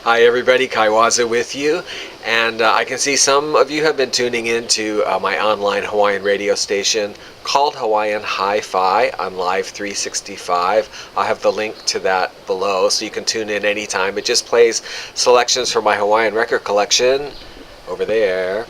Hi everybody, Kaiwaza with you, and I can see some of you have been tuning in to my online Hawaiian radio station called Hawaiian Hi-Fi. I'm live 365. I'll have the link to that below so you can tune in anytime. It just plays selections from my Hawaiian record collection over there,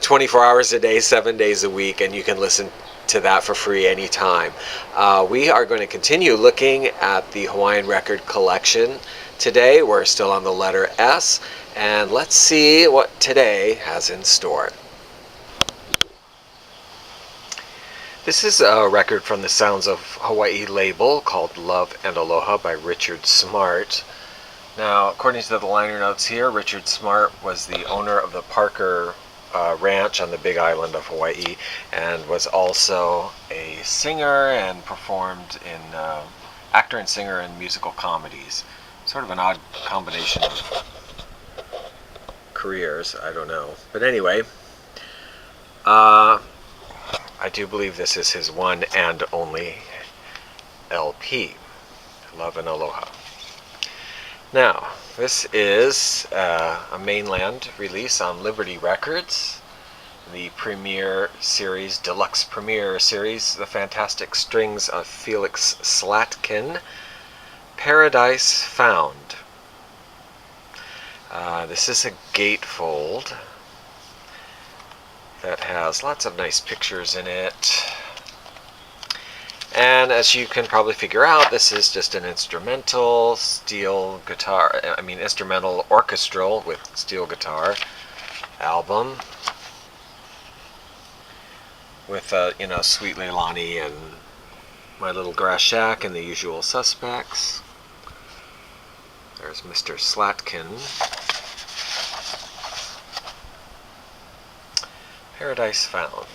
24 hours a day, 7 days a week, and you can listen to that for free anytime. We are going to continue looking at the Hawaiian record collection. Today we're still on the letter S, and let's see what today has in store. This is a record from the Sounds of Hawaii label called Love and Aloha by Richard Smart. Now, according to the liner notes here, Richard Smart was the owner of the Parker Ranch on the Big Island of Hawaii, and was also a singer and performed in actor and singer in musical comedies. Sort of an odd combination of careers, I don't know. But anyway, I do believe this is his one and only LP, Love and Aloha. Now, this is a mainland release on Liberty Records, the premiere series, deluxe premiere series, The Fantastic Strings of Felix Slatkin, Paradise Found. This is a gatefold that has lots of nice pictures in it. And as you can probably figure out, this is just an instrumental steel guitar, instrumental orchestral with steel guitar album with, Sweet Leilani and My Little Grass Shack and the usual suspects. There's Mr. Slatkin. Paradise Found.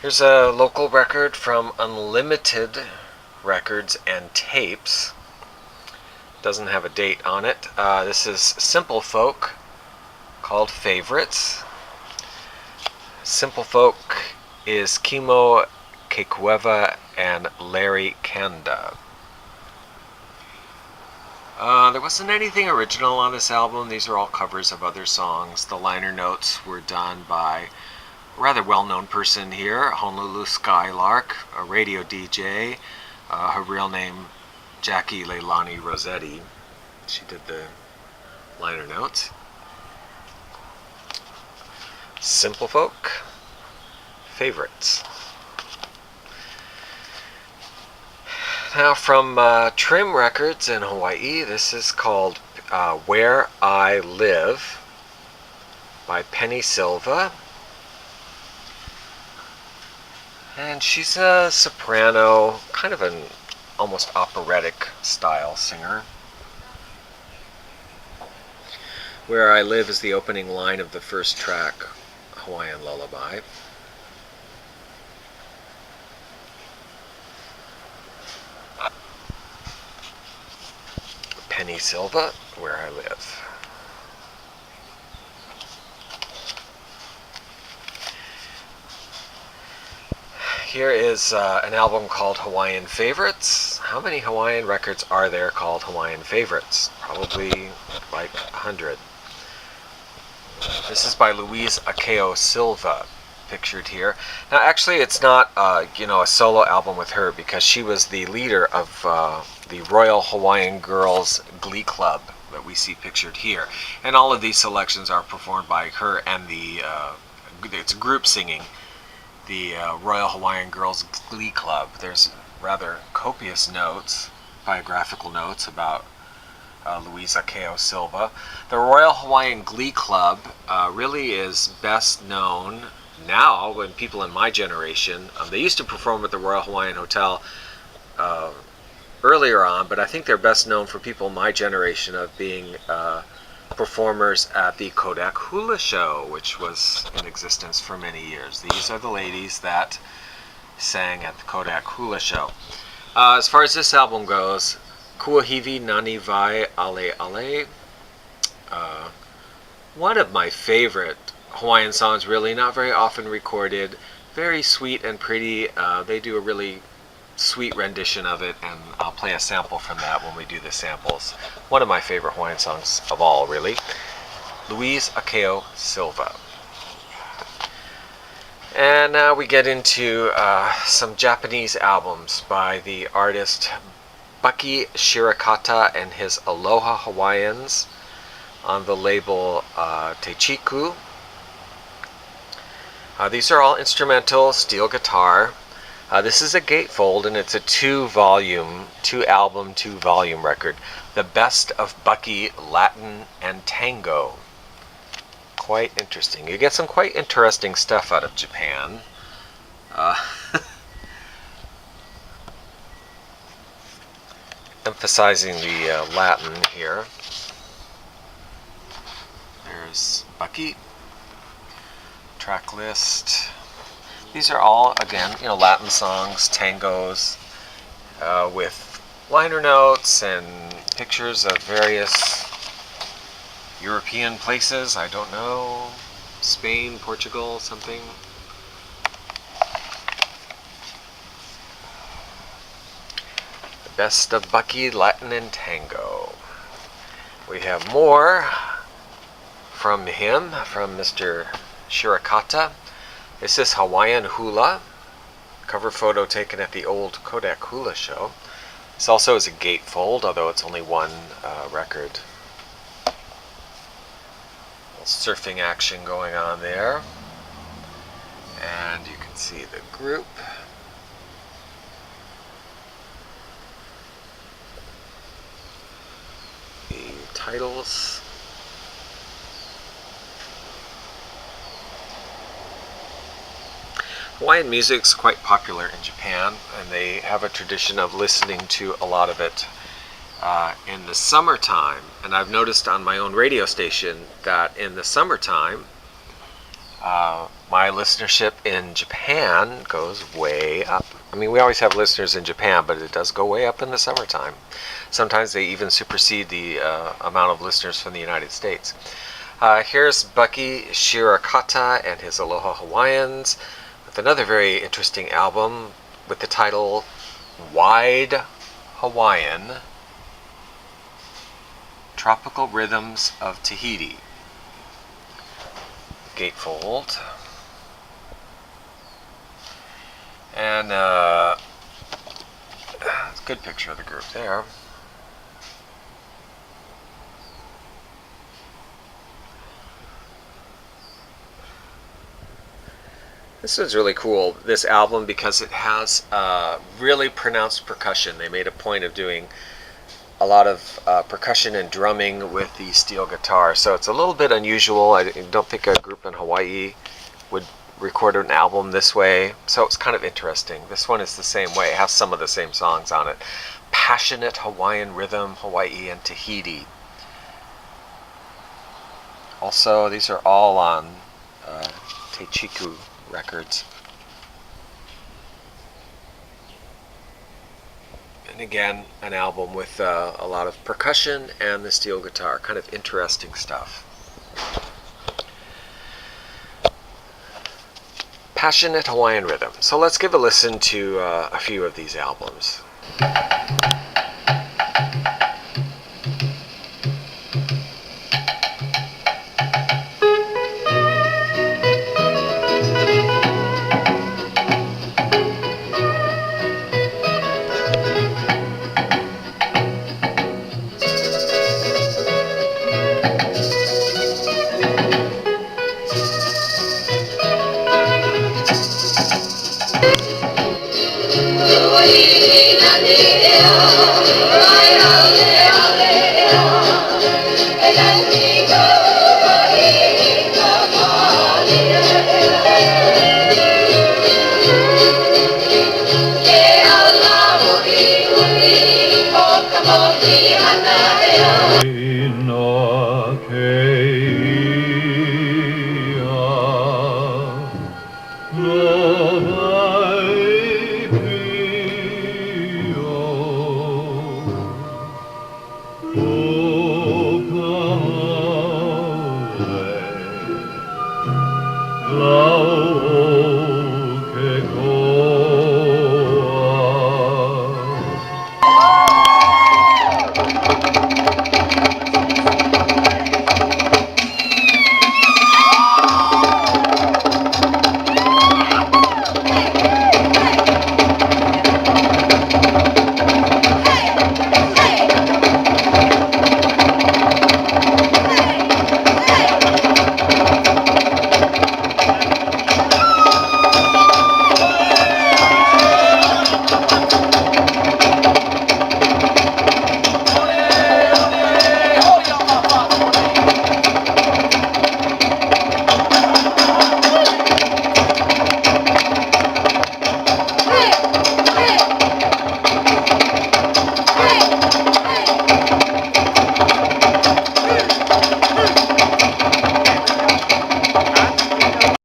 Here's a local record from Unlimited Records and Tapes. Doesn't have a date on it. This is Simple Folk called Favorites. Simple Folk is Kimo Kekueva and Larry Kanda. There wasn't anything original on this album. These are all covers of other songs. The liner notes were done by a rather well-known person here, Honolulu Skylark, a radio DJ. Her real name, Jackie Leilani Rossetti. She did the liner notes. Simple Folk, Favorites. Now from Trim Records in Hawaii, this is called Where I Live by Peeny Silva. And she's a soprano, kind of an almost operatic style singer. Where I Live is the opening line of the first track, Hawaiian Lullaby. Peeny Silva, Where I Live. Here is an album called Hawaiian Favorites. How many Hawaiian records are there called Hawaiian Favorites? Probably like 100. This is by Louise Akeo Silva, pictured here. Now actually it's not a solo album with her, because she was the leader of the Royal Hawaiian Girls Glee Club that we see pictured here. And all of these selections are performed by her and it's group singing, the Royal Hawaiian Girls Glee Club. There's rather copious notes, biographical notes about Louise Akeo Silva. The Royal Hawaiian Glee Club really is best known now when people in my generation, they used to perform at the Royal Hawaiian Hotel earlier on, but I think they're best known for people in my generation of being performers at the Kodak Hula Show, which was in existence for many years. These are the ladies that sang at the Kodak Hula Show. As far as this album goes, Kuahivi Nani Vai Ale Ale, one of my favorite Hawaiian songs, really not very often recorded, very sweet and pretty. They do a really sweet rendition of it, and I'll play a sample from that when we do the samples. One of my favorite Hawaiian songs of all, really. Louise, Akeo, Silva. And now we get into some Japanese albums by the artist Buckie Shirakata and his Aloha Hawaiians on the label Teichiku. These are all instrumental steel guitar. This is a gatefold, and it's a two-album, two-volume record. The Best of Buckie, Latin and Tango. Quite interesting. You get some quite interesting stuff out of Japan. Emphasizing the Latin here. There's Buckie. Track list. These are all, again, Latin songs, tangos, with liner notes and pictures of various European places. I don't know, Spain, Portugal, something. The Best of Buckie, Latin and Tango. We have more from him, from Mr. Shirakata. This is Hawaiian Hula, cover photo taken at the old Kodak Hula show. This also is a gatefold, although it's only one record. Surfing action going on there, and you can see the group. The titles. Hawaiian music is quite popular in Japan, and they have a tradition of listening to a lot of it in the summertime. And I've noticed on my own radio station that in the summertime, my listenership in Japan goes way up. I mean, we always have listeners in Japan, but it does go way up in the summertime. Sometimes they even supersede the amount of listeners from the United States. Here's Buckie Shirakata and his Aloha Hawaiians with another very interesting album with the title Wide Hawaiian, Tropical Rhythms of Tahiti. Gatefold. And it's a good picture of the group there. This is really cool, this album, because it has really pronounced percussion. They made a point of doing a lot of percussion and drumming with the steel guitar, so it's a little bit unusual. I don't think a group in Hawaii would record an album this way, so it's kind of interesting. This one is the same way. It has some of the same songs on it. Passionate Hawaiian Rhythm, Hawaii and Tahiti. Also, these are all on Teichiku records. And again, an album with a lot of percussion and the steel guitar. Kind of interesting stuff. Passionate Hawaiian Rhythm. So let's give a listen to a few of these albums.